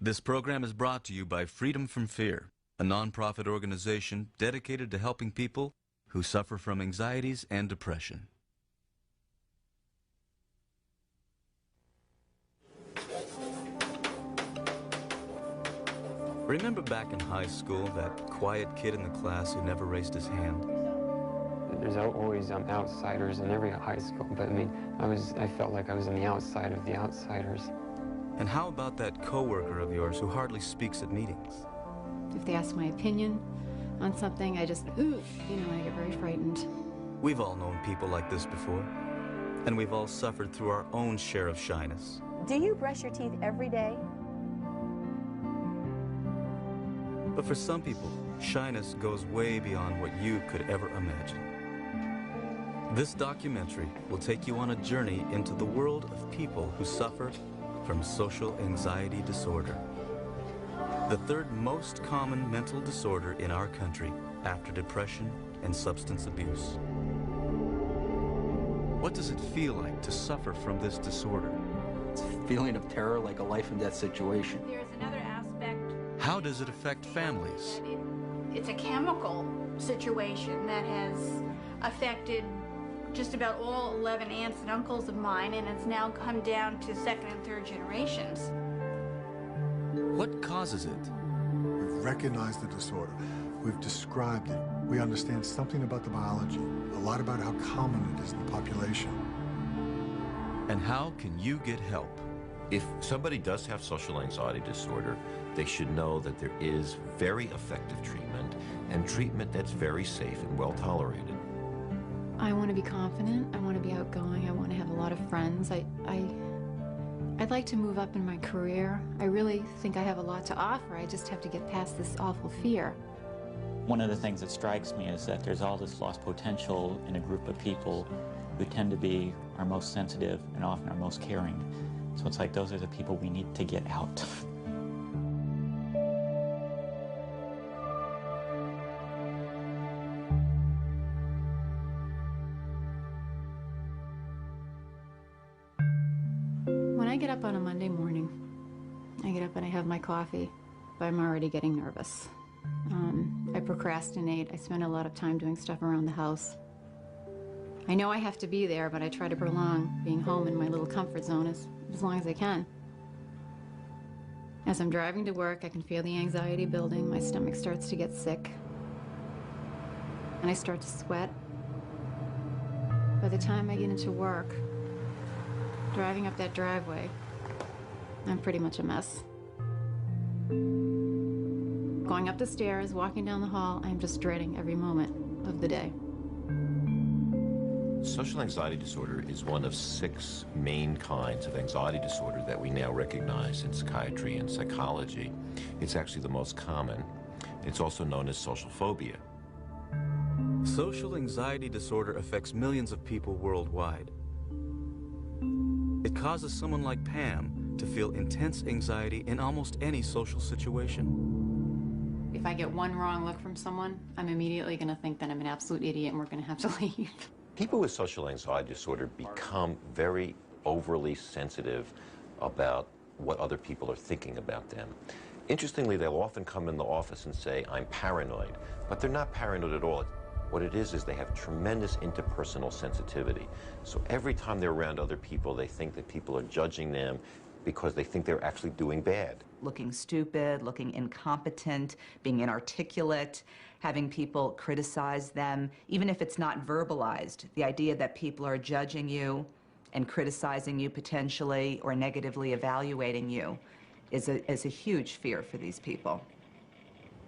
This program is brought to you by Freedom from Fear, a nonprofit organization dedicated to helping people who suffer from anxieties and depression. Remember back in high school, that quiet kid in the class who never raised his hand? There's always outsiders in every high school, but I mean, I felt like I was on the outside of the outsiders. And how about that coworker of yours who hardly speaks at meetings? If they ask my opinion on something, I just, I get very frightened. We've all known people like this before, and we've all suffered through our own share of shyness. Do you brush your teeth every day? But for some people, shyness goes way beyond what you could ever imagine. This documentary will take you on a journey into the world of people who suffer from social anxiety disorder, the third most common mental disorder in our country after depression and substance abuse. What does it feel like to suffer from this disorder? It's a feeling of terror, like a life and death situation. There's another aspect. How does it affect families? It's a chemical situation that has affected just about all 11 aunts and uncles of mine, and it's now come down to second and third generations. What causes it? We've recognized the disorder. We've described it. We understand something about the biology, a lot about how common it is in the population. And how can you get help? If somebody does have social anxiety disorder, they should know that there is very effective treatment, and treatment that's very safe and well tolerated. I want to be confident, I want to be outgoing, I want to have a lot of friends. I'd like to move up in my career. I really think I have a lot to offer. I just have to get past this awful fear. One of the things that strikes me is that there's all this lost potential in a group of people who tend to be our most sensitive and often our most caring. So it's like those are the people we need to get out. When I get up on a Monday morning, I get up and I have my coffee, but I'm already getting nervous. I procrastinate. I spend a lot of time doing stuff around the house. I know I have to be there, but I try to prolong being home in my little comfort zone as long as I can. As I'm driving to work, I can feel the anxiety building. My stomach starts to get sick, and I start to sweat. By the time I get into work, driving up that driveway, I'm pretty much a mess. Going up the stairs, walking down the hall, I'm just dreading every moment of the day. Social anxiety disorder is one of 6 main kinds of anxiety disorder that we now recognize in psychiatry and psychology. It's actually the most common. It's also known as social phobia. Social anxiety disorder affects millions of people worldwide. It causes someone like Pam to feel intense anxiety in almost any social situation. If I get one wrong look from someone, I'm immediately going to think that I'm an absolute idiot and we're going to have to leave. People with social anxiety disorder become very overly sensitive about what other people are thinking about them. Interestingly, they'll often come in the office and say, I'm paranoid, but they're not paranoid at all. What it is they have tremendous interpersonal sensitivity. So every time they're around other people, they think that people are judging them because they think they're actually doing bad. Looking stupid, looking incompetent, being inarticulate, having people criticize them, even if it's not verbalized. The idea that people are judging you and criticizing you potentially or negatively evaluating you is a huge fear for these people.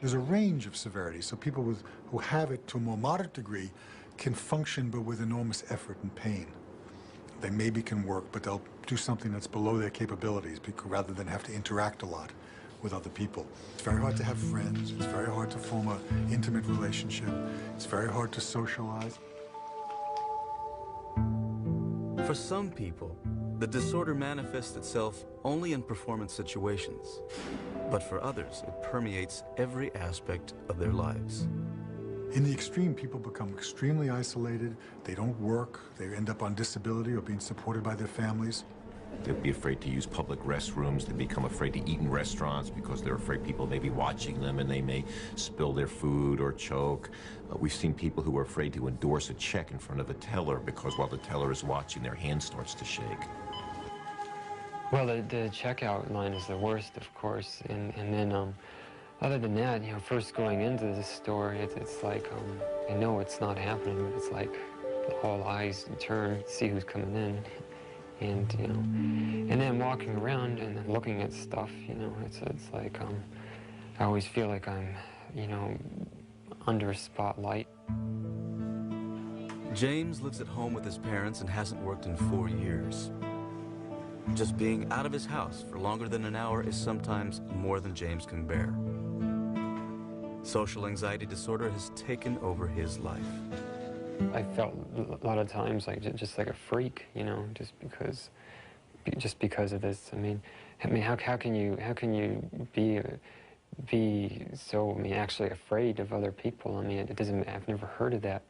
There's a range of severity, so people who have it to a more moderate degree can function but with enormous effort and pain. They maybe can work, but they'll do something that's below their capabilities rather than have to interact a lot with other people. It's very hard to have friends. It's very hard to form an intimate relationship. It's very hard to socialize. For some people, the disorder manifests itself only in performance situations. But for others, it permeates every aspect of their lives. In the extreme, people become extremely isolated. They don't work. They end up on disability or being supported by their families. They'd be afraid to use public restrooms. They become afraid to eat in restaurants because they're afraid people may be watching them and they may spill their food or choke. We've seen people who are afraid to endorse a check in front of a teller because while the teller is watching, their hand starts to shake. Well, the checkout line is the worst, of course, and then other than that, you know, first going into the store, it's like I know it's not happening, but it's like all eyes turn, see who's coming in. And, you know, and then walking around and then looking at stuff, you know, it's like I always feel like I'm, you know, under a spotlight. James lives at home with his parents and hasn't worked in 4 years. Just being out of his house for longer than an hour is sometimes more than James can bear. Social anxiety disorder has taken over his life. I felt a lot of times like just like a freak, you know, just because of this. I mean, how can you be so actually afraid of other people? I mean, it doesn't. I've never heard of that.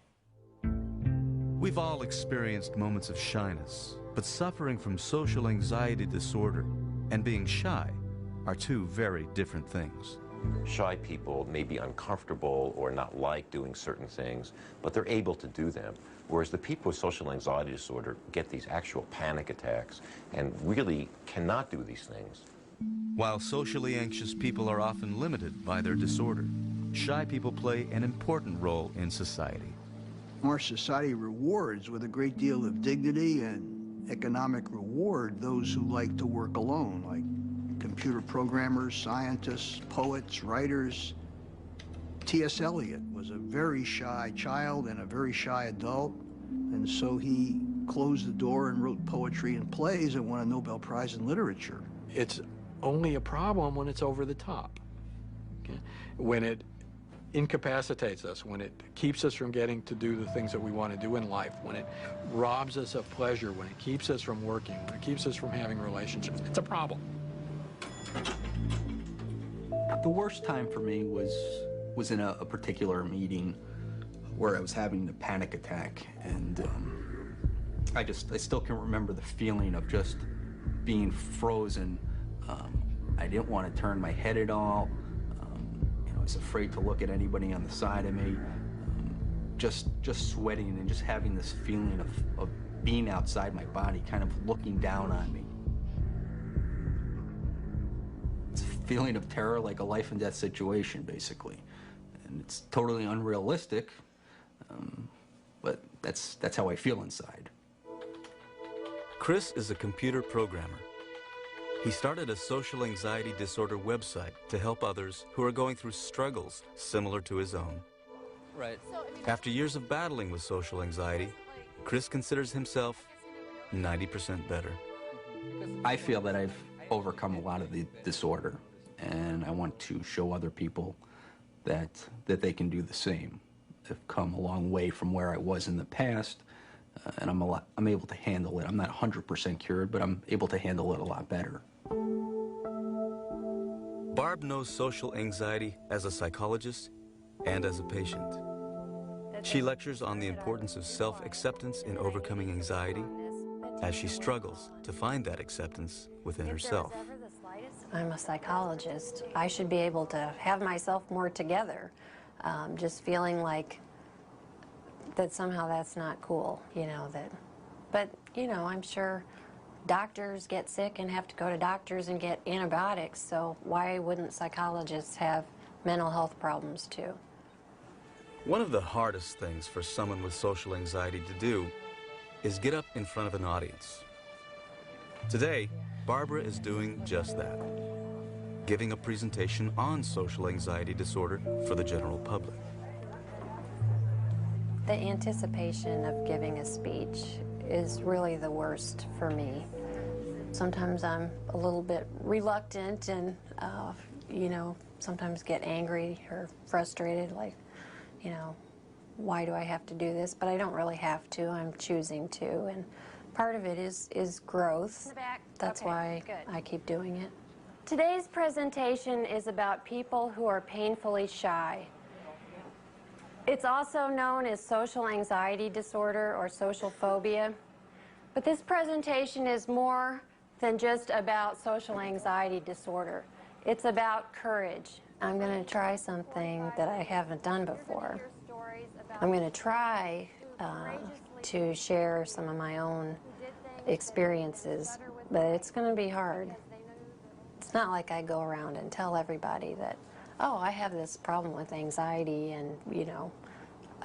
We've all experienced moments of shyness, but suffering from social anxiety disorder and being shy are two very different things. Shy people may be uncomfortable or not like doing certain things, but they're able to do them. Whereas the people with social anxiety disorder get these actual panic attacks and really cannot do these things. While socially anxious people are often limited by their disorder, shy people play an important role in society. Our society rewards with a great deal of dignity and economic reward those who like to work alone, like computer programmers, scientists, poets, writers. T.S. Eliot was a very shy child and a very shy adult, and so he closed the door and wrote poetry and plays and won a Nobel Prize in Literature. It's only a problem when it's over the top. Okay? When it incapacitates us, when it keeps us from getting to do the things that we want to do in life, when it robs us of pleasure, when it keeps us from working, when it keeps us from having relationships, it's a problem. The worst time for me was in a particular meeting where I was having a panic attack, and I still can remember the feeling of just being frozen. I didn't want to turn my head at all. You know, I was afraid to look at anybody on the side of me. Just sweating and just having this feeling of being outside my body, kind of looking down on me. It's a feeling of terror, like a life and death situation, basically. And it's totally unrealistic, but that's how I feel inside. Chris is a computer programmer. He started a social anxiety disorder website to help others who are going through struggles similar to his own. Right. After years of battling with social anxiety, Chris considers himself 90% better. I feel that I've overcome a lot of the disorder, and I want to show other people that they can do the same. I've come a long way from where I was in the past, and I'm able to handle it. I'm not 100% cured, but I'm able to handle it a lot better. Barb knows social anxiety as a psychologist and as a patient. She lectures on the importance of self-acceptance in overcoming anxiety as she struggles to find that acceptance within herself. I'm a psychologist. I should be able to have myself more together. Just feeling like that somehow that's not cool, you know, but, you know, I'm sure doctors get sick and have to go to doctors and get antibiotics, so why wouldn't psychologists have mental health problems too? One of the hardest things for someone with social anxiety to do is get up in front of an audience. Today, Barbara is doing just that, giving a presentation on social anxiety disorder for the general public. The anticipation of giving a speech is really the worst for me. Sometimes I'm a little bit reluctant and, you know, sometimes get angry or frustrated, like, you know, why do I have to do this? But I don't really have to. I'm choosing to, and part of it is growth. That's why I keep doing it. Today's presentation is about people who are painfully shy. It's also known as social anxiety disorder or social phobia. But this presentation is more than just about social anxiety disorder. It's about courage. I'm going to try something that I haven't done before. I'm going to try to share some of my own experiences, but it's going to be hard. It's not like I go around and tell everybody that, oh, I have this problem with anxiety, and, you know,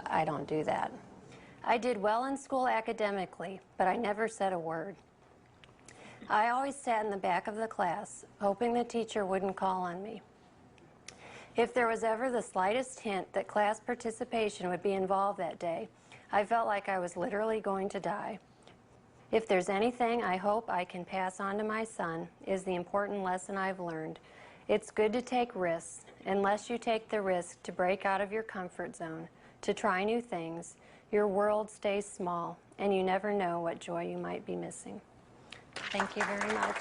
I don't do that. I did well in school academically, but I never said a word. I always sat in the back of the class, hoping the teacher wouldn't call on me. If there was ever the slightest hint that class participation would be involved that day, I felt like I was literally going to die. If there's anything I hope I can pass on to my son, is the important lesson I've learned. It's good to take risks, unless you take the risk to break out of your comfort zone, to try new things. Your world stays small, and you never know what joy you might be missing. Thank you very much.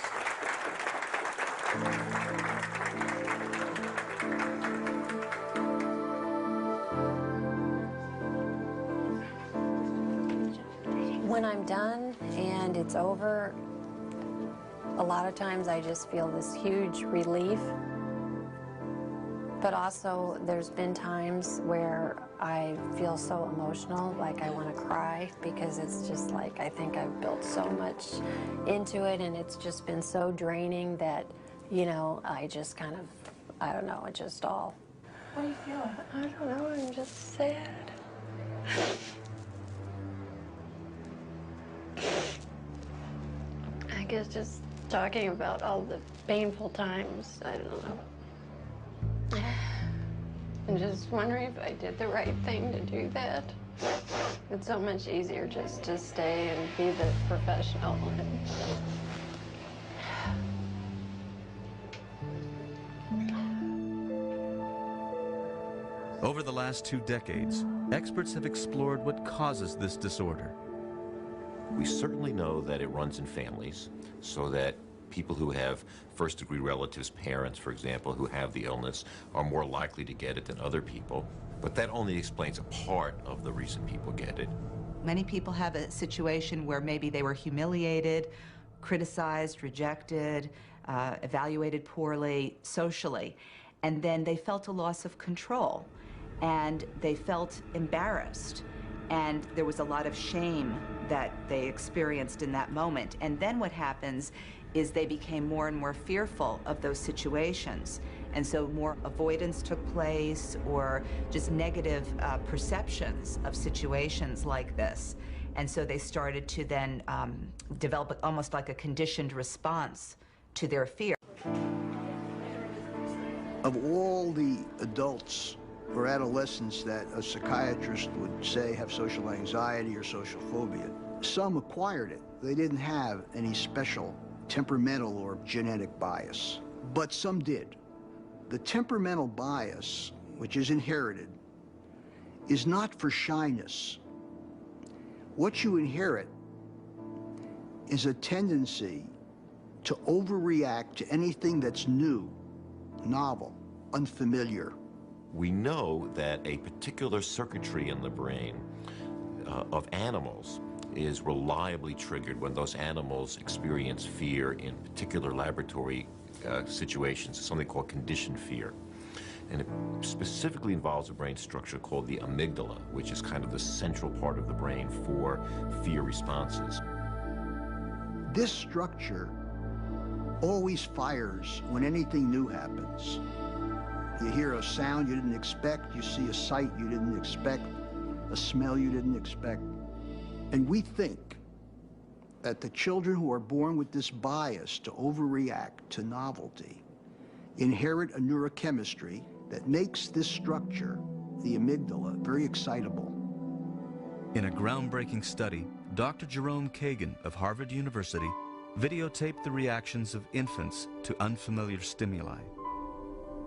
When I'm done and it's over, a lot of times I just feel this huge relief. But also there's been times where I feel so emotional, like I want to cry, because it's just like I think I've built so much into it, and it's just been so draining that, you know, I just kind of, I don't know, it just all. What do you feel? I don't know, I'm just sad. I guess just talking about all the painful times, I don't know. I'm just wondering if I did the right thing to do that. It's so much easier just to stay and be the professional. Over the last 2 decades, experts have explored what causes this disorder. We certainly know that it runs in families, so that people who have first-degree relatives, parents, for example, who have the illness are more likely to get it than other people. But that only explains a part of the reason people get it. Many people have a situation where maybe they were humiliated, criticized, rejected, evaluated poorly socially, and then they felt a loss of control, and they felt embarrassed, and there was a lot of shame that they experienced in that moment. And then what happens is they became more and more fearful of those situations. And so more avoidance took place, or just negative perceptions of situations like this. And so they started to then develop almost like a conditioned response to their fear. Of all the adults or adolescents that a psychiatrist would say have social anxiety or social phobia, some acquired it. They didn't have any special temperamental or genetic bias, but some did. The temperamental bias, which is inherited, is not for shyness. What you inherit is a tendency to overreact to anything that's new, novel, unfamiliar. We know that a particular circuitry in the brain of animals is reliably triggered when those animals experience fear in particular laboratory situations, something called conditioned fear. And it specifically involves a brain structure called the amygdala, which is kind of the central part of the brain for fear responses. This structure always fires when anything new happens. You hear a sound you didn't expect, you see a sight you didn't expect, a smell you didn't expect. And we think that the children who are born with this bias to overreact to novelty inherit a neurochemistry that makes this structure, the amygdala, very excitable. In a groundbreaking study, Dr. Jerome Kagan of Harvard University videotaped the reactions of infants to unfamiliar stimuli.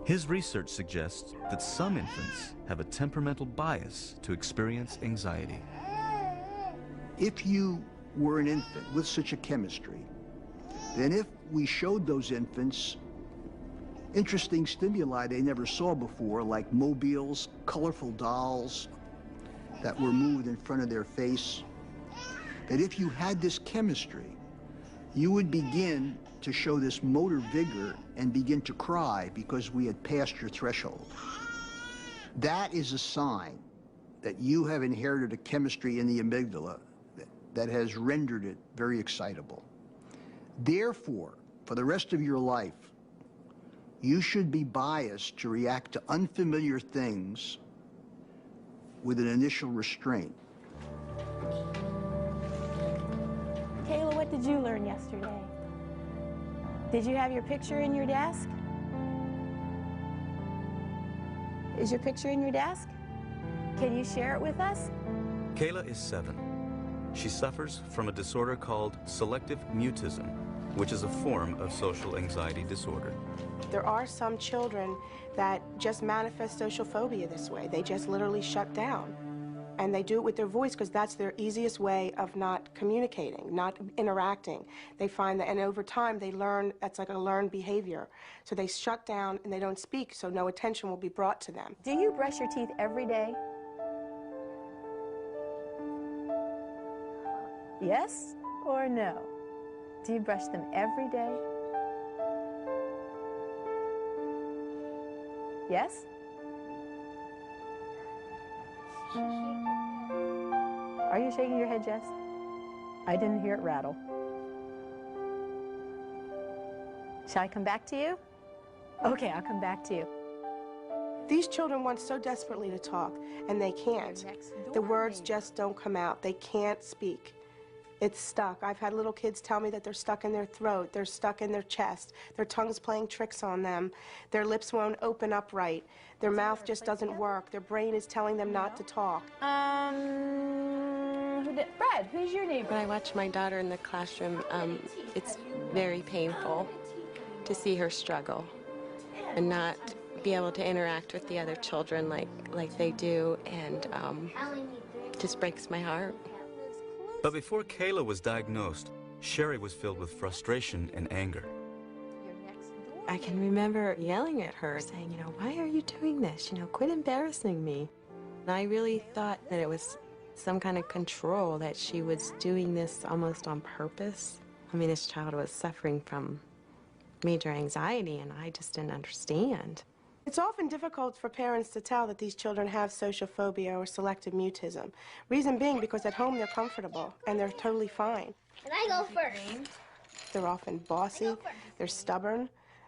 His research suggests that some infants have a temperamental bias to experience anxiety. If you were an infant with such a chemistry, then if we showed those infants interesting stimuli they never saw before, like mobiles, colorful dolls that were moved in front of their face, that if you had this chemistry, you would begin to show this motor vigor and begin to cry because we had passed your threshold. That is a sign that you have inherited a chemistry in the amygdala that has rendered it very excitable. Therefore, for the rest of your life, you should be biased to react to unfamiliar things with an initial restraint. Kayla, what did you learn yesterday? Did you have your picture in your desk? Is your picture in your desk? Can you share it with us? Kayla is 7. She suffers from a disorder called selective mutism, which is a form of social anxiety disorder. There are some children that just manifest social phobia this way. They just literally shut down. And they do it with their voice because that's their easiest way of not communicating, not interacting. They find that, and over time they learn, that's like a learned behavior. So they shut down and they don't speak, so no attention will be brought to them. Do you brush your teeth every day? Yes or no? Do you brush them every day? Yes? Are you shaking your head, Jess? I didn't hear it rattle. Shall I come back to you? Okay, I'll come back to you. These children want so desperately to talk, and they can't. The words just don't come out. They can't speak. It's stuck. I've had little kids tell me that they're stuck in their throat, they're stuck in their chest, their tongue's playing tricks on them, their lips won't open up right, their mouth just doesn't work, their brain is telling them not to talk. Brad, who's your neighbor? When I watch my daughter in the classroom, it's very painful to see her struggle and not be able to interact with the other children like they do, and just breaks my heart. But before Kayla was diagnosed, Sherry was filled with frustration and anger. I can remember yelling at her, saying, why are you doing this? Quit embarrassing me. And I really thought that it was some kind of control, that she was doing this almost on purpose. I mean, this child was suffering from major anxiety, and I just didn't understand. It's often difficult for parents to tell that these children have social phobia or selective mutism. Reason being because at home they're comfortable and they're totally fine. And I go first. They're often bossy, they're stubborn,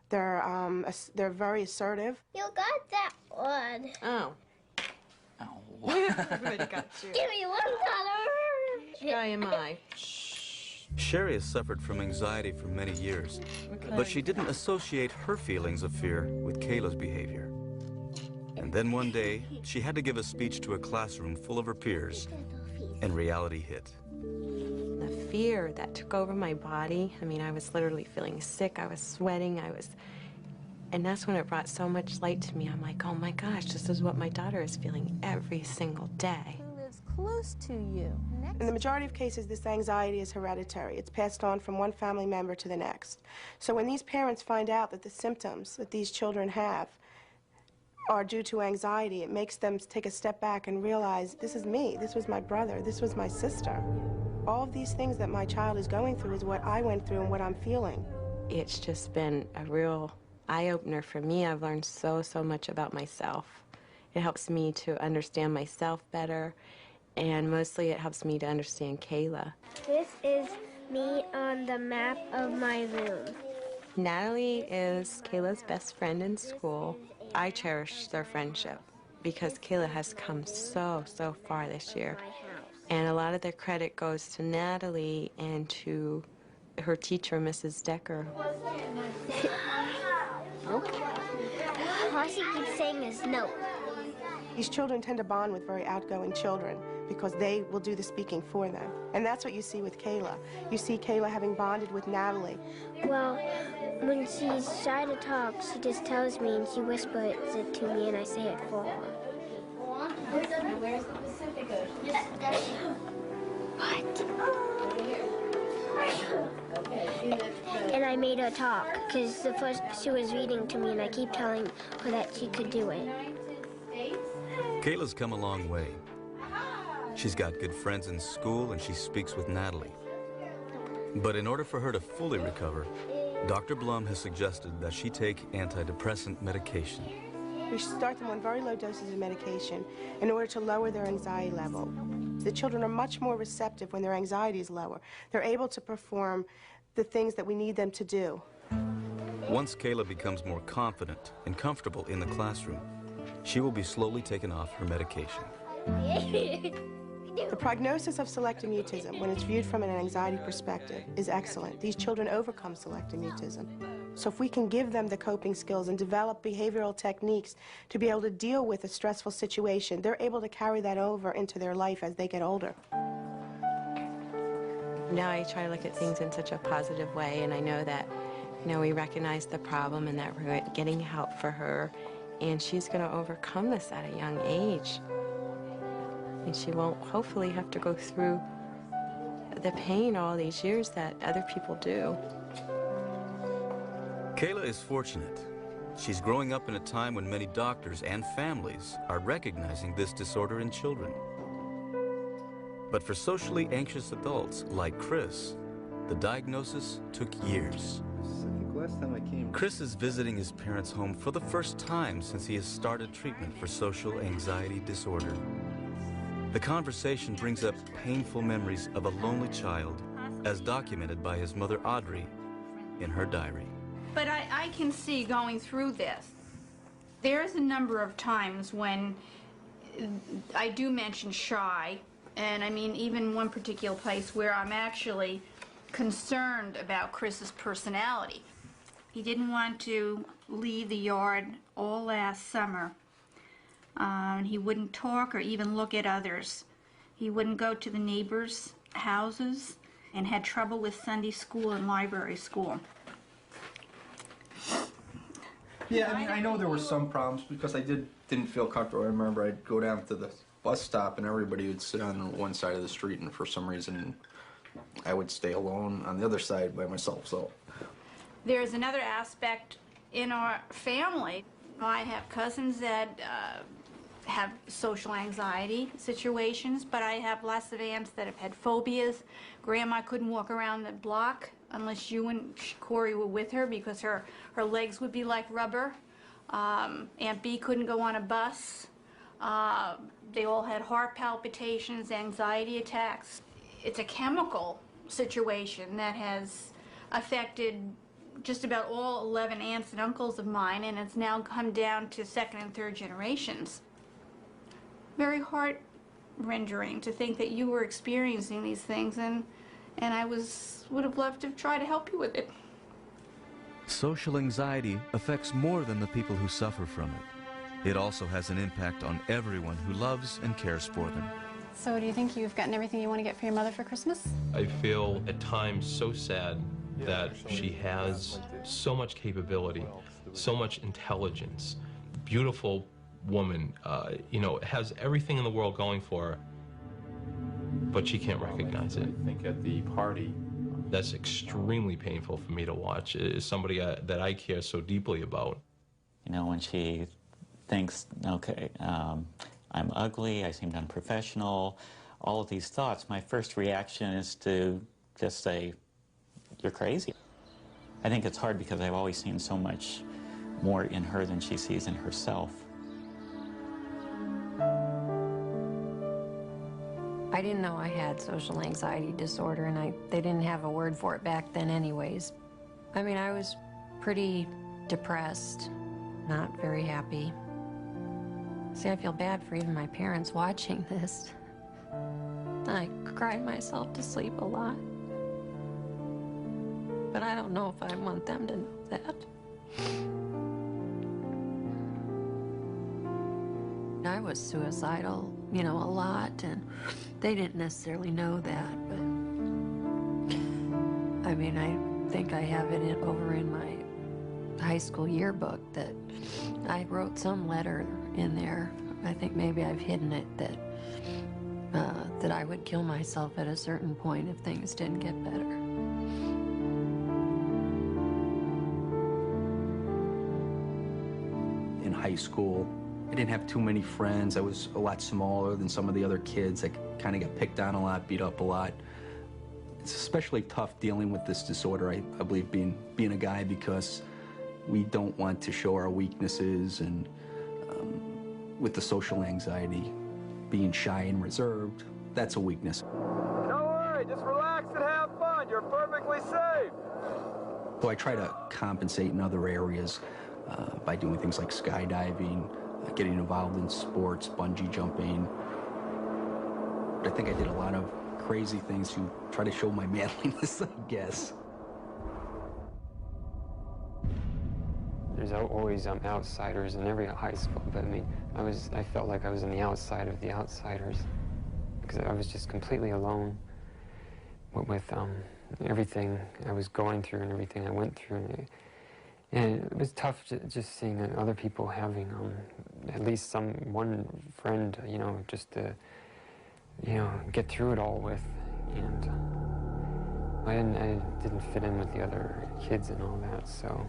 they're very assertive. You got that one. Oh. Everybody got you. Give me $1. Guy am I? Sherry has suffered from anxiety for many years, but she didn't associate her feelings of fear with Kayla's behavior. And then one day, she had to give a speech to a classroom full of her peers, and reality hit. The fear that took over my body, I mean, I was literally feeling sick, I was sweating, and that's when it brought so much light to me. I'm like, oh my gosh, this is what my daughter is feeling every single day. Close to you. In the majority of cases, this anxiety is hereditary. It's passed on from one family member to the next. So when these parents find out that the symptoms that these children have are due to anxiety, it makes them take a step back and realize, this is me, this was my brother, this was my sister. All of these things that my child is going through is what I went through and what I'm feeling. It's just been a real eye-opener for me. I've learned so much about myself. It helps me to understand myself better. And mostly it helps me to understand Kayla. This is me on the map of my room. Natalie is Kayla's best friend in school. I cherish their friendship because Kayla has come so far this year. And a lot of the credit goes to Natalie and to her teacher, Mrs. Decker. All she keeps saying is no. These children tend to bond with very outgoing children because they will do the speaking for them. And that's what you see with Kayla. You see Kayla having bonded with Natalie. Well, when she's shy to talk, she just tells me and she whispers it to me and I say it for her. Where's the Pacific Ocean? And I made her talk because the first she was reading to me and I keep telling her that she could do it. Kayla's come a long way. She's got good friends in school and she speaks with Natalie. But in order for her to fully recover, Dr. Blum has suggested that she take antidepressant medication. We should start them on very low doses of medication in order to lower their anxiety level. The children are much more receptive when their anxiety is lower. They're able to perform the things that we need them to do. Once Kayla becomes more confident and comfortable in the classroom, she will be slowly taken off her medication. The prognosis of selective mutism, when it's viewed from an anxiety perspective, is excellent. These children overcome selective mutism. So if we can give them the coping skills and develop behavioral techniques to be able to deal with a stressful situation, they're able to carry that over into their life as they get older. Now I try to look at things in such a positive way, and I know that, we recognize the problem and that we're getting help for her, and she's going to overcome this at a young age. And she won't hopefully have to go through the pain all these years that other people do. Kayla is fortunate. She's growing up in a time when many doctors and families are recognizing this disorder in children. But for socially anxious adults like Chris, the diagnosis took years. Chris is visiting his parents' home for the first time since he has started treatment for social anxiety disorder. The conversation brings up painful memories of a lonely child, as documented by his mother Audrey in her diary. But I can see going through this. There's a number of times when I do mention shy, and I mean even one particular place where I'm actually concerned about Chris's personality. He didn't want to leave the yard all last summer. He wouldn't talk or even look at others. He wouldn't go to the neighbors' houses and had trouble with Sunday school and library school. Yeah, I mean, I know there were some problems because I didn't feel comfortable. I remember I'd go down to the bus stop and everybody would sit on one side of the street, and for some reason I would stay alone on the other side by myself. So there's another aspect in our family. I have cousins that have social anxiety situations, but I have lots of aunts that have had phobias. Grandma couldn't walk around the block unless you and Corey were with her because her legs would be like rubber. Aunt B couldn't go on a bus. They all had heart palpitations, anxiety attacks. It's a chemical situation that has affected just about all 11 aunts and uncles of mine, and it's now come down to second and third generations. Very heart-rending to think that you were experiencing these things, and I would have loved to try to help you with it. Social anxiety affects more than the people who suffer from it. It also has an impact on everyone who loves and cares for them. So do you think you've gotten everything you want to get for your mother for Christmas? I feel at times so sad that she has so much capability, so much intelligence, beautiful woman, has everything in the world going for her, but she can't recognize it. I think at the party, that's extremely painful for me to watch. It is somebody that I care so deeply about. When she thinks, okay, I'm ugly, I seem unprofessional, all of these thoughts, my first reaction is to just say, you're crazy. I think it's hard because I've always seen so much more in her than she sees in herself. I didn't know I had social anxiety disorder, and they didn't have a word for it back then anyways. I mean, I was pretty depressed, not very happy. See, I feel bad for even my parents watching this. I cried myself to sleep a lot. But I don't know if I want them to know that. I was suicidal, a lot, and they didn't necessarily know that, but I mean, I think I have it over in my high school yearbook that I wrote some letter in there. I think maybe I've hidden it that I would kill myself at a certain point if things didn't get better. in high school, I didn't have too many friends. I was a lot smaller than some of the other kids. I kind of got picked on a lot, beat up a lot. It's especially tough dealing with this disorder, I believe, being a guy, because we don't want to show our weaknesses, and with the social anxiety, being shy and reserved, that's a weakness. Don't worry, just relax and have fun. You're perfectly safe. So I try to compensate in other areas by doing things like skydiving, getting involved in sports, bungee jumping. I think I did a lot of crazy things to try to show my manliness, I guess. There's always outsiders in every high school, but I mean, I felt like I was on the outside of the outsiders, because I was just completely alone with everything I was going through and everything I went through. And it was tough just seeing that other people having at least one friend, you know, just to, you know, get through it all with. And I didn't fit in with the other kids and all that, so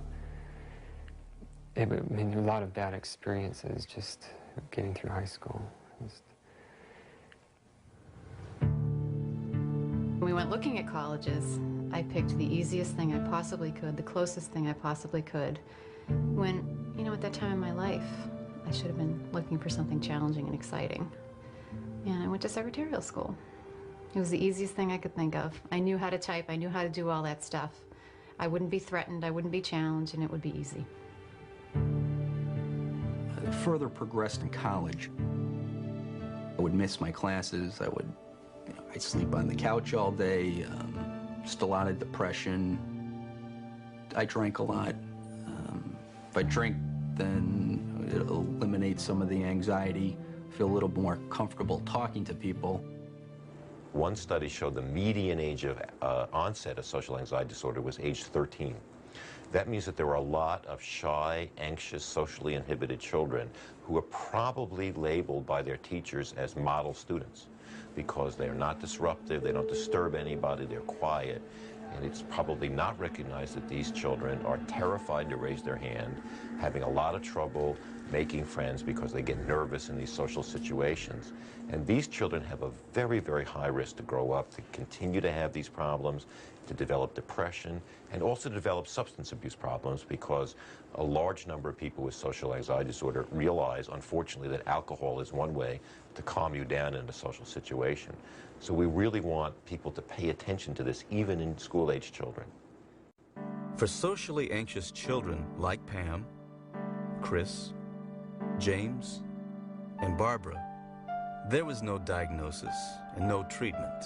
I mean, a lot of bad experiences just getting through high school. When we went looking at colleges, I picked the easiest thing I possibly could, the closest thing I possibly could, when, you know, at that time in my life, I should have been looking for something challenging and exciting. And I went to secretarial school. It was the easiest thing I could think of. I knew how to type, I knew how to do all that stuff. I wouldn't be threatened, I wouldn't be challenged, and it would be easy. I further progressed in college. I would miss my classes, I'd sleep on the couch all day, just a lot of depression. I drank a lot. If I drink, then it'll eliminate some of the anxiety, feel a little more comfortable talking to people. One study showed the median age of onset of social anxiety disorder was age 13. That means that there were a lot of shy, anxious, socially inhibited children who are probably labeled by their teachers as model students because they're not disruptive, they don't disturb anybody, they're quiet. And it's probably not recognized that these children are terrified to raise their hand, having a lot of trouble making friends because they get nervous in these social situations. And these children have a very, very high risk to grow up, to continue to have these problems, to develop depression, and also to develop substance abuse problems, because a large number of people with social anxiety disorder realize, unfortunately, that alcohol is one way to calm you down in a social situation. So we really want people to pay attention to this, even in school-age children. For socially anxious children like Pam, Chris, James, and Barbara, there was no diagnosis and no treatment.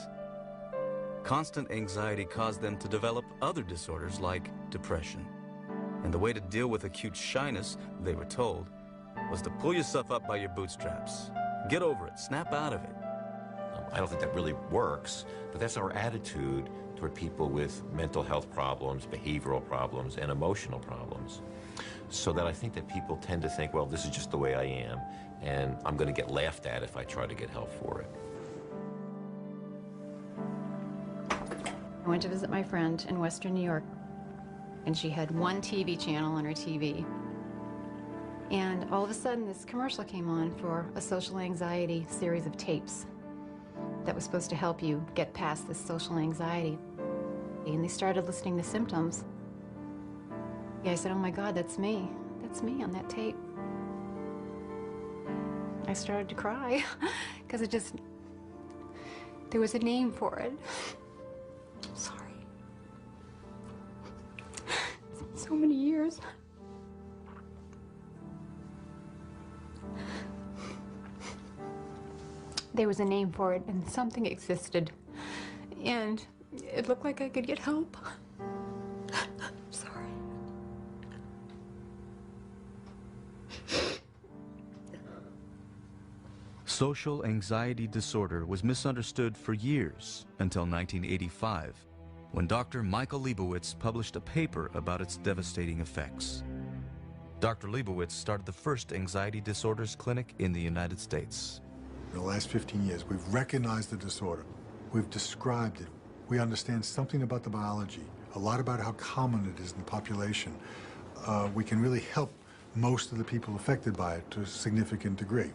Constant anxiety caused them to develop other disorders like depression. And the way to deal with acute shyness, they were told, was to pull yourself up by your bootstraps. Get over it, snap out of it. I don't think that really works, but that's our attitude toward people with mental health problems, behavioral problems, and emotional problems. So that I think that people tend to think, well, this is just the way I am, and I'm going to get laughed at if I try to get help for it. I went to visit my friend in Western New York, and she had one TV channel on her TV. And all of a sudden, this commercial came on for a social anxiety series of tapes that was supposed to help you get past this social anxiety. And they started listing the symptoms. I said, oh my God, that's me. That's me on that tape. I started to cry because there was a name for it. Sorry. It's been so many years. There was a name for it, and something existed. And it looked like I could get help. Sorry. Social anxiety disorder was misunderstood for years until 1985, when Dr. Michael Leibowitz published a paper about its devastating effects. Dr. Leibowitz started the first anxiety disorders clinic in the United States. In the last 15 years, we've recognized the disorder. We've described it. We understand something about the biology, a lot about how common it is in the population. We can really help most of the people affected by it to a significant degree.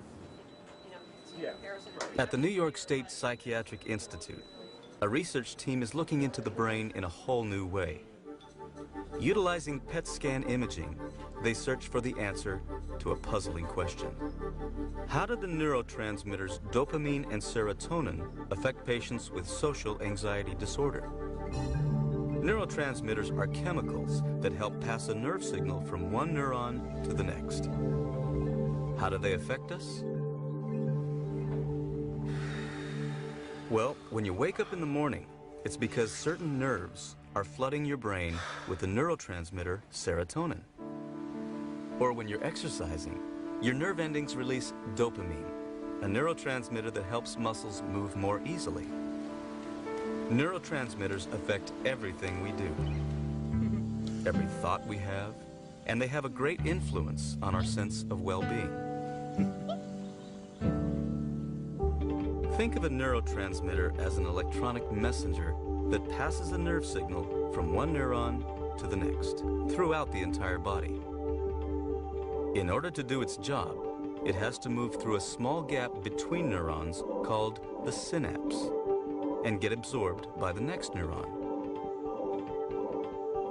At the New York State Psychiatric Institute, A research team is looking into the brain in a whole new way. Utilizing PET scan imaging, they search for the answer to a puzzling question. How do the neurotransmitters dopamine and serotonin affect patients with social anxiety disorder? Neurotransmitters are chemicals that help pass a nerve signal from one neuron to the next. How do they affect us? Well, when you wake up in the morning, it's because certain nerves are flooding your brain with the neurotransmitter serotonin. Or when you're exercising, your nerve endings release dopamine, a neurotransmitter that helps muscles move more easily. Neurotransmitters affect everything we do, every thought we have, and they have a great influence on our sense of well-being. Think of a neurotransmitter as an electronic messenger that passes a nerve signal from one neuron to the next throughout the entire body. In order to do its job, it has to move through a small gap between neurons called the synapse and get absorbed by the next neuron.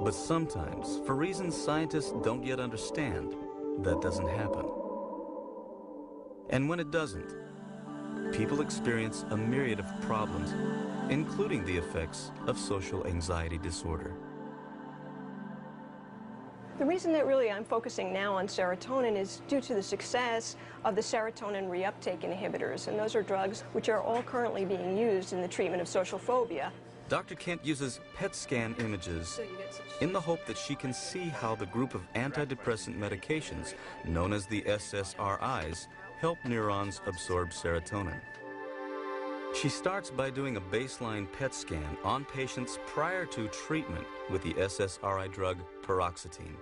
But sometimes, for reasons scientists don't yet understand, that doesn't happen. And when it doesn't, people experience a myriad of problems, including the effects of social anxiety disorder. The reason that really I'm focusing now on serotonin is due to the success of the serotonin reuptake inhibitors, and those are drugs which are all currently being used in the treatment of social phobia. Dr. Kent uses PET scan images in the hope that she can see how the group of antidepressant medications, known as the SSRIs, help neurons absorb serotonin. She starts by doing a baseline PET scan on patients prior to treatment with the SSRI drug paroxetine.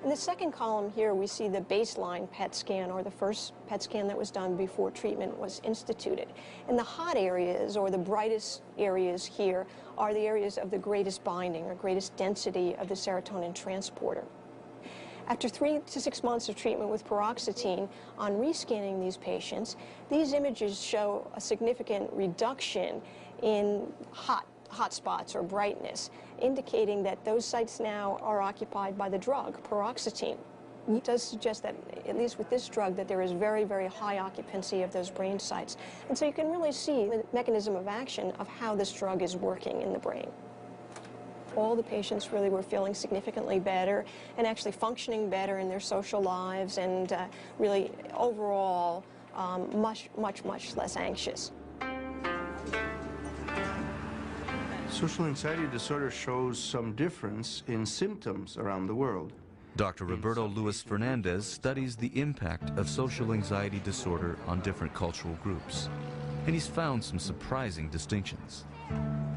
In the second column here, we see the baseline PET scan, or the first PET scan that was done before treatment was instituted. And the hot areas, or the brightest areas here, are the areas of the greatest binding or greatest density of the serotonin transporter. After 3 to 6 months of treatment with paroxetine, on rescanning these patients, these images show a significant reduction in hot spots or brightness, indicating that those sites now are occupied by the drug, paroxetine. It does suggest that, at least with this drug, that there is very, very high occupancy of those brain sites. And so you can really see the mechanism of action of how this drug is working in the brain. All the patients really were feeling significantly better and actually functioning better in their social lives, and really overall much less anxious. Social anxiety disorder shows some difference in symptoms around the world. Dr. Roberto Luis Fernandez studies the impact of social anxiety disorder on different cultural groups, and he's found some surprising distinctions.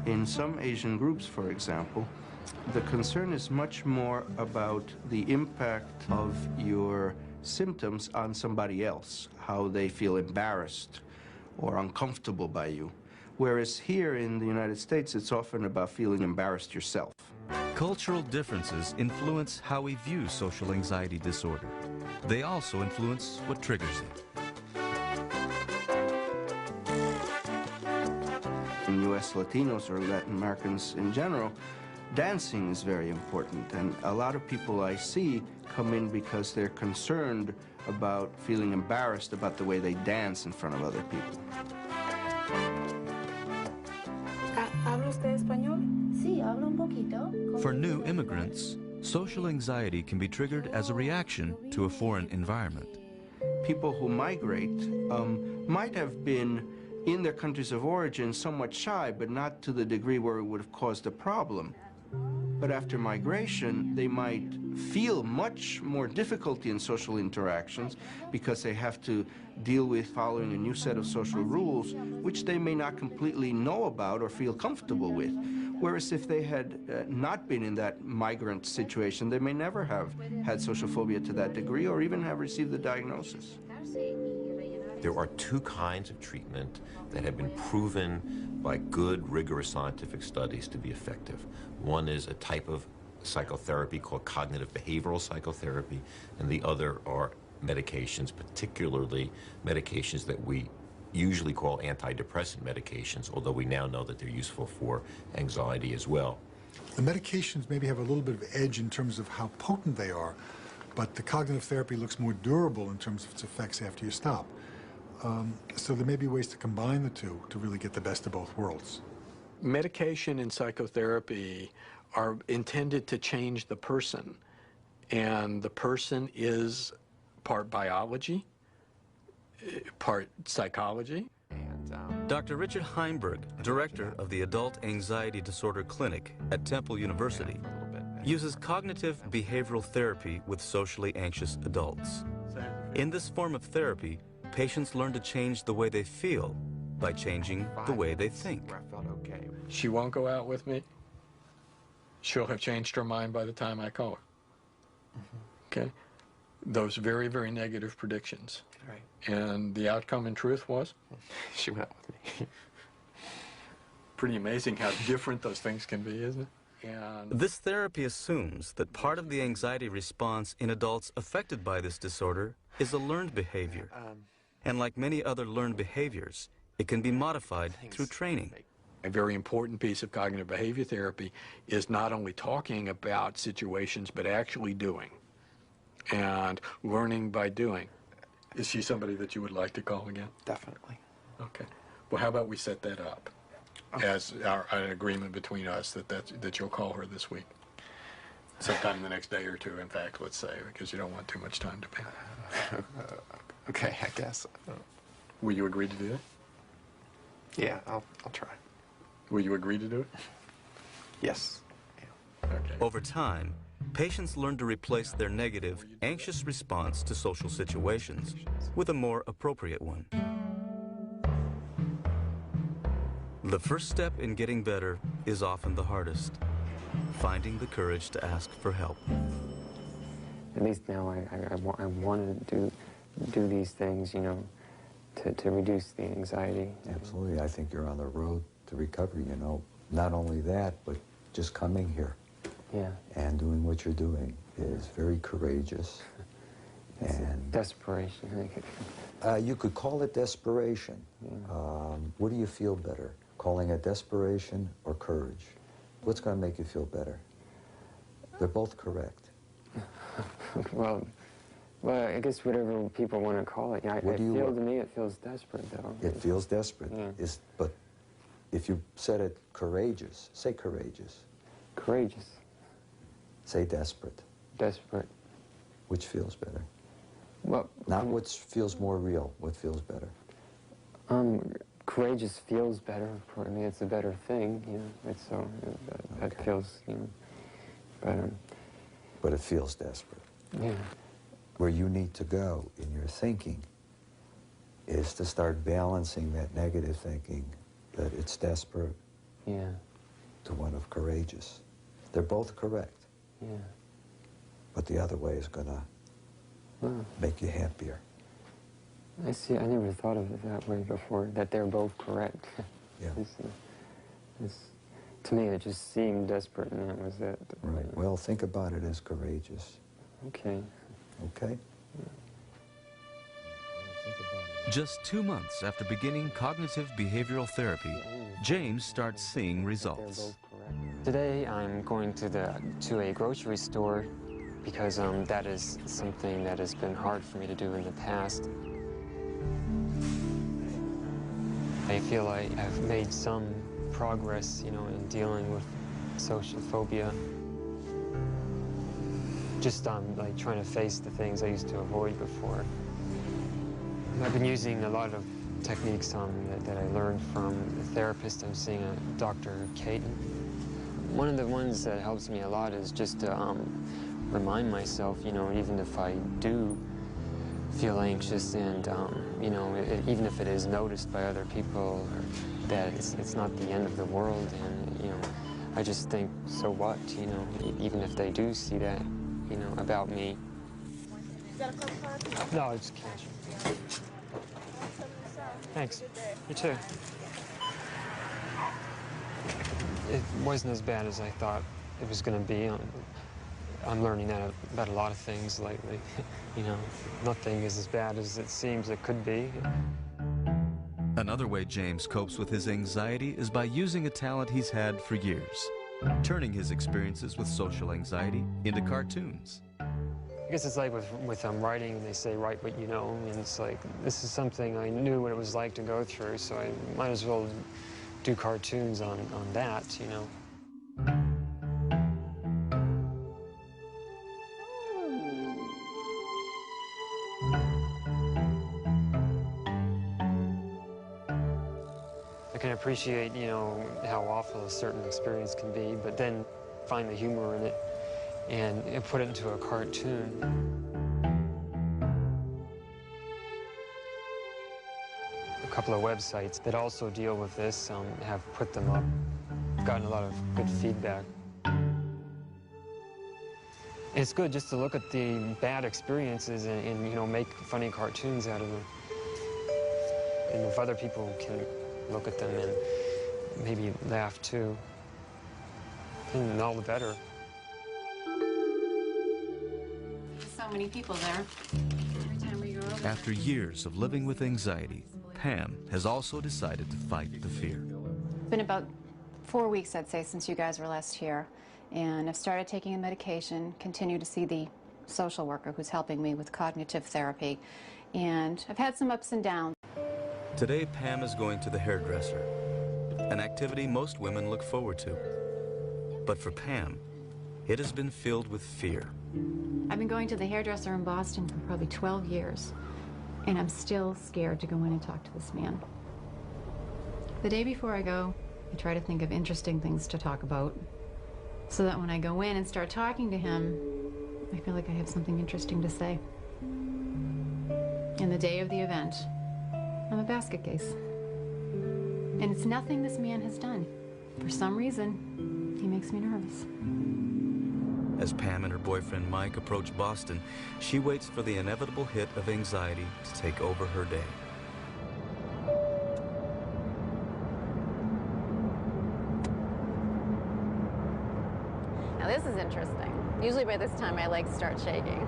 In some Asian groups, for example, the concern is much more about the impact of your symptoms on somebody else, how they feel embarrassed or uncomfortable by you. Whereas here in the United States, it's often about feeling embarrassed yourself. Cultural differences influence how we view social anxiety disorder. They also influence what triggers it. In U.S. Latinos or Latin Americans in general, dancing is very important, and a lot of people I see come in because they're concerned about feeling embarrassed about the way they dance in front of other people. ¿Habla usted español? Sí, hablo un poquito. For new immigrants, social anxiety can be triggered as a reaction to a foreign environment. People who migrate might have been in their countries of origin somewhat shy, but not to the degree where it would have caused a problem. But after migration, they might feel much more difficulty in social interactions because they have to deal with following a new set of social rules, which they may not completely know about or feel comfortable with. Whereas if they had not been in that migrant situation, they may never have had social phobia to that degree or even have received the diagnosis. There are two kinds of treatment that have been proven by good, rigorous scientific studies to be effective. One is a type of psychotherapy called cognitive behavioral psychotherapy, and the other are medications, particularly medications that we usually call antidepressant medications, although we now know that they're useful for anxiety as well. The medications maybe have a little bit of edge in terms of how potent they are, but the cognitive therapy looks more durable in terms of its effects after you stop. So there may be ways to combine the two to really get the best of both worlds. Medication and psychotherapy are intended to change the person, and the person is part biology, part psychology. Dr. Richard Heimberg, director of the Adult Anxiety Disorder Clinic at Temple University, uses cognitive behavioral therapy with socially anxious adults. In this form of therapy, patients learn to change the way they feel by changing the way they think. She won't go out with me. She'll have changed her mind by the time I call her. Okay? Those very, very negative predictions. Right. And the outcome in truth was? She went out with me. Pretty amazing how different those things can be, isn't it? And this therapy assumes that part of the anxiety response in adults affected by this disorder is a learned behavior. And like many other learned behaviors, it can be modified through training. a very important piece of cognitive behavior therapy is not only talking about situations, but actually doing and learning by doing. Is she somebody that you would like to call again? Definitely. Okay. Well, how about we set that up as an agreement between us that you'll call her this week? Sometime in the next day or two, in fact, let's say, because you don't want too much time to pay. Okay, I guess. Will you agree to do that? Yeah, I'll try. Will you agree to do it? Yes. Yeah. Okay. Over time, patients learn to replace their negative, anxious response to social situations with a more appropriate one. The first step in getting better is often the hardest. Finding the courage to ask for help. At least now I want to do these things, you know, to reduce the anxiety. Absolutely. I think you're on the road to recovery, you know. Not only that, but just coming here and doing what you're doing is very courageous. It's and desperation. You could call it desperation. What do you feel better, calling it desperation or courage? What's going to make you feel better? They're both correct. Well, I guess whatever people want to call it. To me, it feels desperate, though. It feels desperate. But if you said it courageous, say courageous. Courageous. Say desperate. Desperate. Which feels better? Well, not what feels more real. What feels better? Courageous feels better. I mean, it's a better thing. You know, it's so that feels, you know, better. But it feels desperate. Yeah. Where you need to go in your thinking is to start balancing that negative thinking, that it's desperate, to one of courageous. They're both correct. Yeah. But the other way is going to make you happier. I see. I never thought of it that way before, that they're both correct. Yeah. To me, it just seemed desperate, and that was it. Right. Well, think about it as courageous. Okay. Okay? Just 2 months after beginning cognitive behavioral therapy, James starts seeing results. Today, I'm going to a grocery store because that is something that has been hard for me to do in the past. I feel like I've made some progress, you know, in dealing with social phobia. Just like trying to face the things I used to avoid before. I've been using a lot of techniques that I learned from the therapist. I'm seeing Dr. Caton. One of the ones that helps me a lot is just to remind myself, you know, even if I do feel anxious and, you know, even if it is noticed by other people, or that it's not the end of the world, and, you know, I just think, so what, you know, even if they do see that, you know, about me. No, it's cash. Thanks. You too. It wasn't as bad as I thought it was going to be. I'm learning that about a lot of things lately. You know, nothing is as bad as it seems it could be. Another way James copes with his anxiety is by using a talent he's had for years, turning his experiences with social anxiety into cartoons. I guess it's like with writing, they say write what you know, and it's like, this is something I knew what it was like to go through, so I might as well do cartoons on that, you know. I can appreciate, you know, how awful a certain experience can be, but then find the humor in it and put it into a cartoon. A couple of websites that also deal with this have put them up. I've gotten a lot of good feedback. It's good just to look at the bad experiences and you know, make funny cartoons out of them. And if other people can look at them and maybe laugh too, and all the better. So many people there. Every time we go over. After years of living with anxiety, Pam has also decided to fight the fear. It's been about 4 weeks, I'd say, since you guys were last here. And I've started taking a medication, continue to see the social worker who's helping me with cognitive therapy. And I've had some ups and downs. Today, Pam is going to the hairdresser, an activity most women look forward to. But for Pam, it has been filled with fear. I've been going to the hairdresser in Boston for probably 12 years, and I'm still scared to go in and talk to this man. The day before I go, I try to think of interesting things to talk about, so that when I go in and start talking to him, I feel like I have something interesting to say. And the day of the event, I'm a basket case. And it's nothing this man has done. For some reason, he makes me nervous. As Pam and her boyfriend Mike approach Boston, she waits for the inevitable hit of anxiety to take over her day. Now this is interesting. Usually by this time my legs start shaking.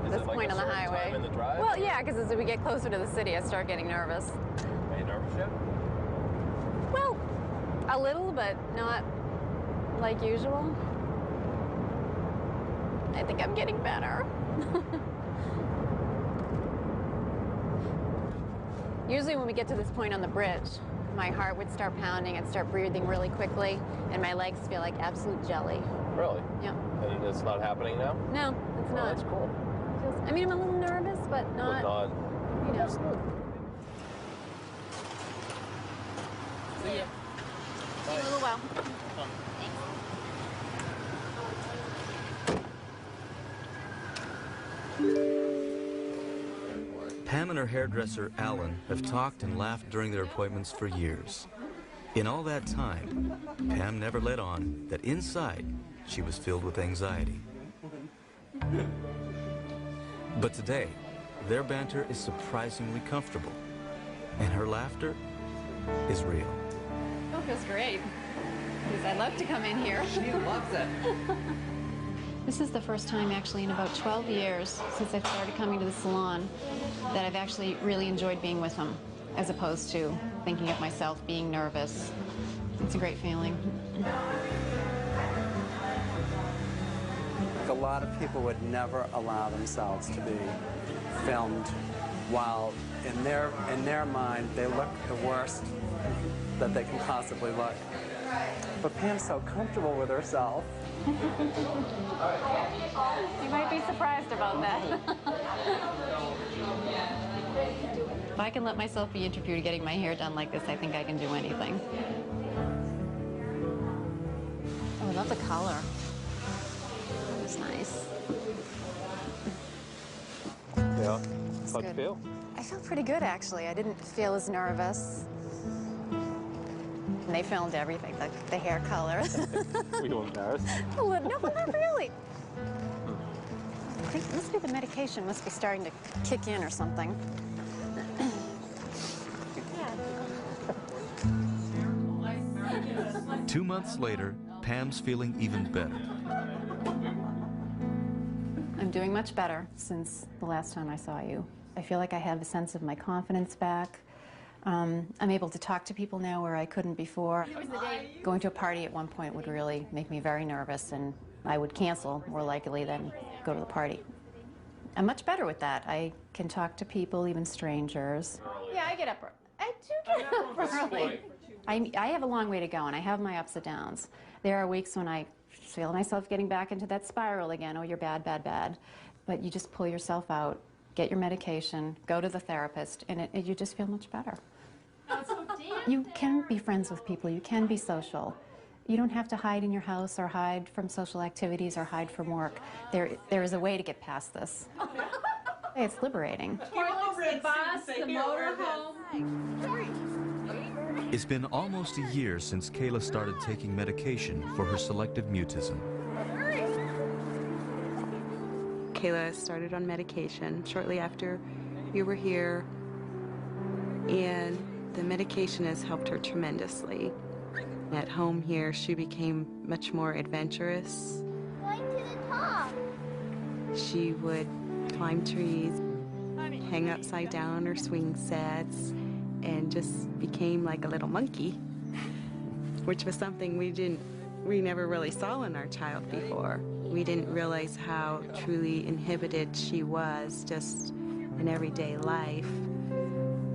At this point on the highway. Time in the drive? Well, yeah, because as we get closer to the city, I start getting nervous. Are you nervous yet? Well, a little, but not like usual. I think I'm getting better. Usually when we get to this point on the bridge, my heart would start pounding, I'd start breathing really quickly, and my legs feel like absolute jelly. Really? Yep. And it's not happening now? No, it's not. Oh, that's cool. I mean, I'm a little nervous, but not, you know. See ya. See you in a little while. Pam and her hairdresser, Alan, have talked and laughed during their appointments for years. In all that time, Pam never let on that inside she was filled with anxiety. But today, their banter is surprisingly comfortable, and her laughter is real. Oh, feels great. Because I love to come in here. She loves it. This is the first time actually in about 12 years since I started coming to the salon that I've actually really enjoyed being with him, as opposed to thinking of myself being nervous. It's a great feeling. A lot of people would never allow themselves to be filmed while in their mind they look the worst that they can possibly look. But Pam's so comfortable with herself. You might be surprised about that. If I can let myself be interviewed getting my hair done like this, I think I can do anything. Oh, I love the color. That was nice. Yeah. How'd you feel? I felt pretty good, actually. I didn't feel as nervous. And they filmed everything, the hair color. Were you embarrassed? A little, no, not really. I think it must be the medication must be starting to kick in or something. 2 months later, Pam's feeling even better. I'm doing much better since the last time I saw you. I feel like I have a sense of my confidence back. I'm able to talk to people now where I couldn't before. Going to a party at one point would really make me very nervous, and I would cancel more likely than go to the party. I'm much better with that. I can talk to people, even strangers. Yeah, I get up. I do get up early. I have a long way to go, and I have my ups and downs. There are weeks when I feel myself getting back into that spiral again. Oh, you're bad, bad, bad. But you just pull yourself out, get your medication, go to the therapist, and you just feel much better. You can be friends with people. You can be social. You don't have to hide in your house or hide from social activities or hide from work. There is a way to get past this. It's liberating. The bus, the motorhome. It's been almost a year since Kayla started taking medication for her selective mutism. Kayla started on medication shortly after you were here, and the medication has helped her tremendously. At home here, she became much more adventurous. Going to the top. She would climb trees, hang upside down or swing sets, and just became like a little monkey, which was something we never really saw in our child before. We didn't realize how truly inhibited she was just in everyday life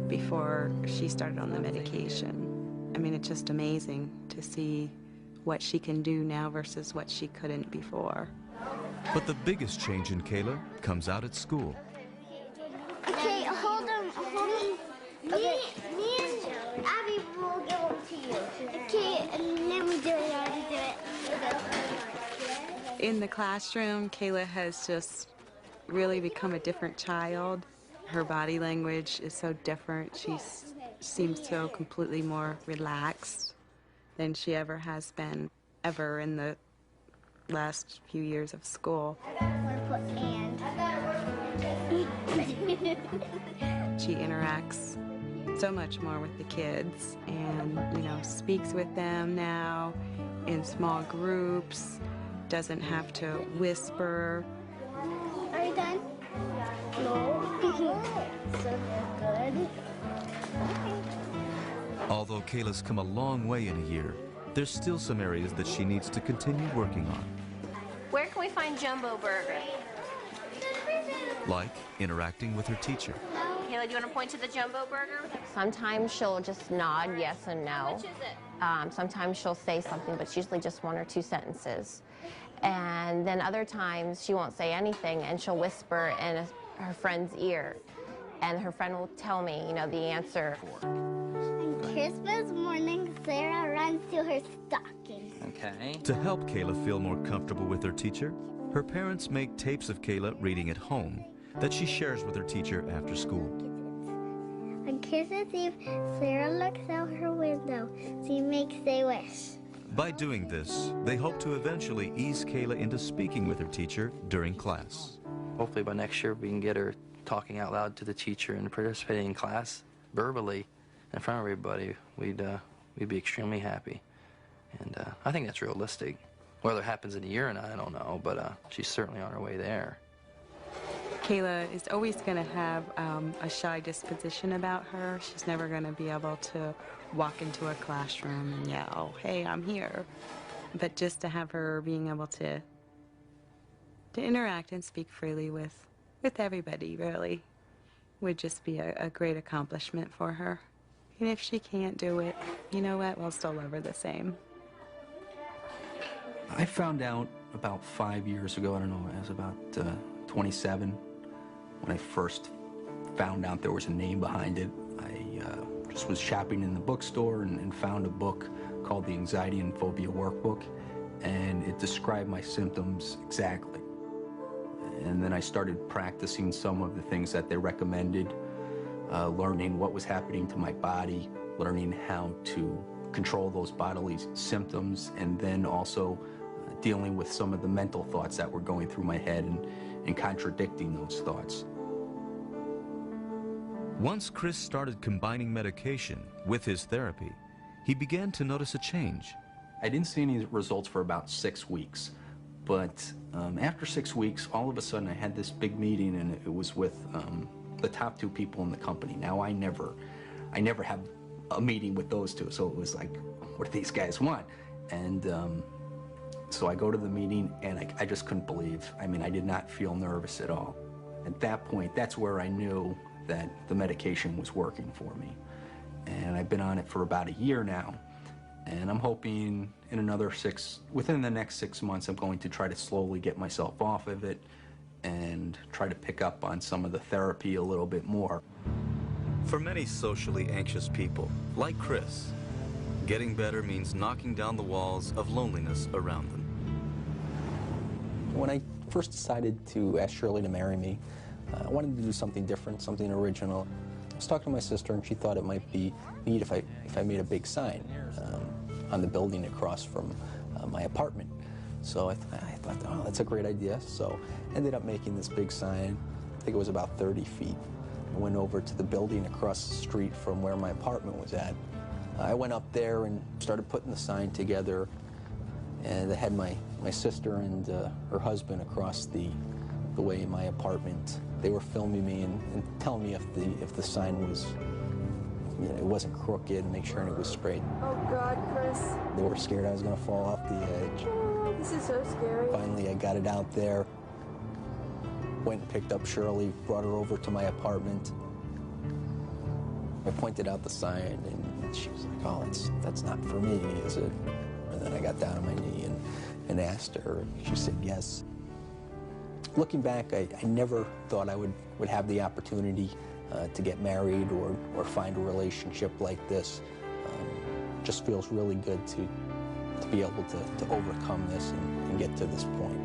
before she started on the medication. I mean, it's just amazing to see what she can do now versus what she couldn't before. But the biggest change in Kayla comes out at school. Okay, hold them. Okay. Me and Abby will give them to you. Okay, and then we do it. I'll do it. In the classroom, Kayla has just really become a different child. Her body language is so different. She seems so completely more relaxed than she ever has been, ever in the last few years of school. She interacts so much more with the kids and, you know, speaks with them now in small groups, doesn't have to whisper. Are you done? No. So good. Although Kayla's come a long way in a year, there's still some areas that she needs to continue working on. Where can we find Jumbo Burger? Like interacting with her teacher. Kayla, do you want to point to the Jumbo Burger? Sometimes she'll just nod yes and no. Which is it? Sometimes she'll say something, but it's usually just 1 or 2 sentences. And then other times she won't say anything, and she'll whisper in her friend's ear. And her friend will tell me, you know, the answer. On Christmas morning, Sarah runs to her stocking. Okay. To help Kayla feel more comfortable with her teacher, her parents make tapes of Kayla reading at home that she shares with her teacher after school. On Christmas Eve, Sarah looks out her window. She makes a wish. By doing this, they hope to eventually ease Kayla into speaking with her teacher during class. Hopefully by next year we can get her talking out loud to the teacher and participating in class verbally in front of everybody. We'd be extremely happy. And I think that's realistic. Whether it happens in a year or not, I don't know, but she's certainly on her way there. Kayla is always going to have a shy disposition about her. She's never going to be able to walk into a classroom and yell, "Hey, I'm here." But just to have her being able to interact and speak freely with everybody, really, would just be a great accomplishment for her. And if she can't do it, you know what? We'll still love her the same. I found out about 5 years ago, I don't know, I was about 27, when I first found out there was a name behind it. I just was shopping in the bookstore and found a book called the Anxiety and Phobia Workbook, and it described my symptoms exactly. And then I started practicing some of the things that they recommended, learning what was happening to my body, learning how to control those bodily symptoms, and then also dealing with some of the mental thoughts that were going through my head and contradicting those thoughts. Once Chris started combining medication with his therapy, he began to notice a change. I didn't see any results for about 6 weeks, but after 6 weeks, all of a sudden I had this big meeting, and it was with the top 2 people in the company. Now, I never I never have a meeting with those two, so it was like, what do these guys want? And so I go to the meeting, and I just couldn't believe. I mean, I did not feel nervous at all. At that point, that's where I knew that the medication was working for me. And I've been on it for about a year now, and I'm hoping within the next 6 months, I'm going to try to slowly get myself off of it and try to pick up on some of the therapy a little bit more. For many socially anxious people, like Chris, getting better means knocking down the walls of loneliness around them. When I first decided to ask Shirley to marry me, I wanted to do something different, something original. I was talking to my sister, and she thought it might be neat if I made a big sign on the building across from my apartment. So I thought, oh, that's a great idea. So I ended up making this big sign. I think it was about 30 feet. I went over to the building across the street from where my apartment was at. I went up there and started putting the sign together, and I had my sister and her husband across the way in my apartment. They were filming me and telling me if the sign was, it wasn't crooked, and make sure it was straight. Oh God, Chris. They were scared I was going to fall off the edge. Oh, this is so scary. Finally, I got it out there. Went and picked up Shirley, brought her over to my apartment. I pointed out the sign, and she was like, oh, that's not for me, is it? And then I got down on my knee and asked her, and she said yes. Looking back, I never thought I would have the opportunity to get married or find a relationship like this. Just feels really good to be able to overcome this and get to this point.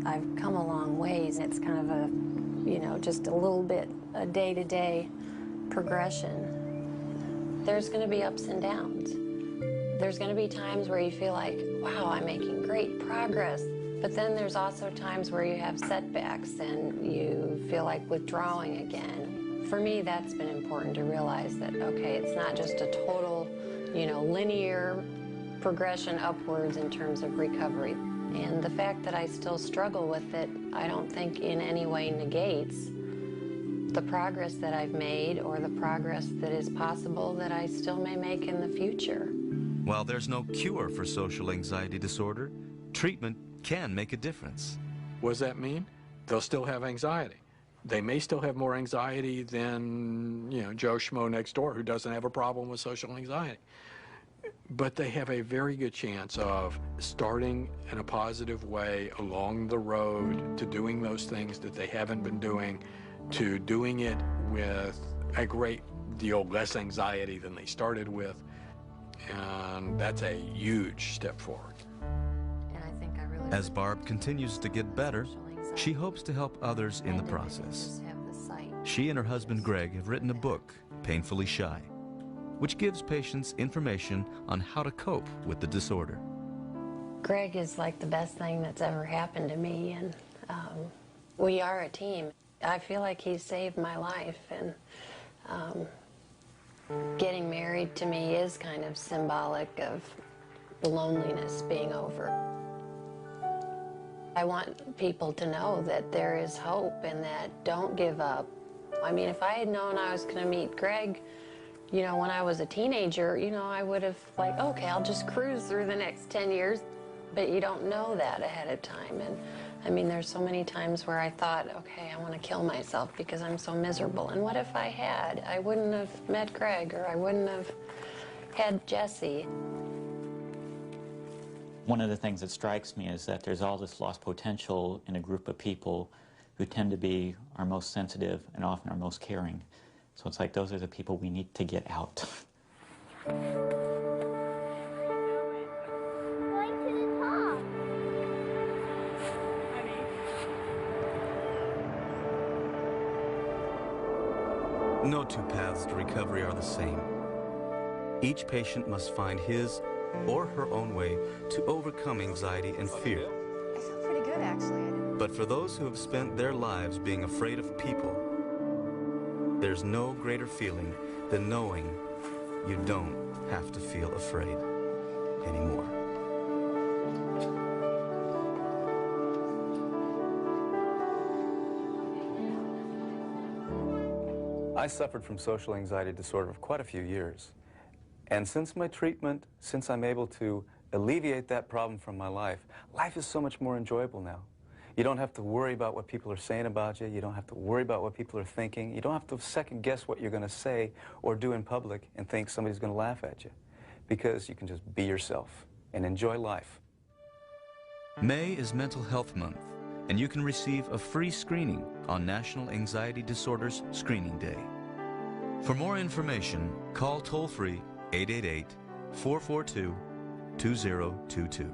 I've come a long ways. It's kind of a, just a little bit a day-to-day progression. There's going to be ups and downs. There's going to be times where you feel like, wow, I'm making great progress. But then there's also times where you have setbacks and you feel like withdrawing again. For me, that's been important to realize that, okay, it's not just a total, linear progression upwards in terms of recovery. And the fact that I still struggle with it, I don't think in any way negates the progress that I've made or the progress that is possible that I still may make in the future. While there's no cure for social anxiety disorder, treatment can make a difference. What does that mean? They'll still have anxiety. They may still have more anxiety than, Joe Schmo next door who doesn't have a problem with social anxiety. But they have a very good chance of starting in a positive way along the road to doing those things that they haven't been doing, to doing it with a great deal less anxiety than they started with. And that's a huge step forward. As Barb continues to get better, she hopes to help others in the process. She and her husband Greg have written a book, Painfully Shy, which gives patients information on how to cope with the disorder. Greg is like the best thing that's ever happened to me, and we are a team. I feel like he saved my life, and getting married to me is kind of symbolic of the loneliness being over. I want people to know that there is hope and that don't give up. I mean, if I had known I was going to meet Greg, when I was a teenager, I would have okay, I'll just cruise through the next 10 years. But you don't know that ahead of time. And I mean, there's so many times where I thought, okay, I want to kill myself because I'm so miserable. And what if I had? I wouldn't have met Greg, or I wouldn't have had Jesse. One of the things that strikes me is that there's all this lost potential in a group of people who tend to be our most sensitive and often our most caring. So it's like those are the people we need to get out. Going to the top. No two paths to recovery are the same. Each patient must find his or her own way to overcome anxiety and fear. I feel pretty good, actually. But for those who have spent their lives being afraid of people, there's no greater feeling than knowing you don't have to feel afraid anymore. I suffered from social anxiety disorder for quite a few years. And since my treatment, since I'm able to alleviate that problem from my life, life is so much more enjoyable now. You don't have to worry about what people are saying about you. You don't have to worry about what people are thinking. You don't have to second guess what you're going to say or do in public and think somebody's going to laugh at you, because you can just be yourself and enjoy life. May is Mental Health Month, and you can receive a free screening on National Anxiety Disorders Screening Day. For more information, call toll-free 888-442-2022.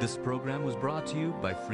This program was brought to you by Free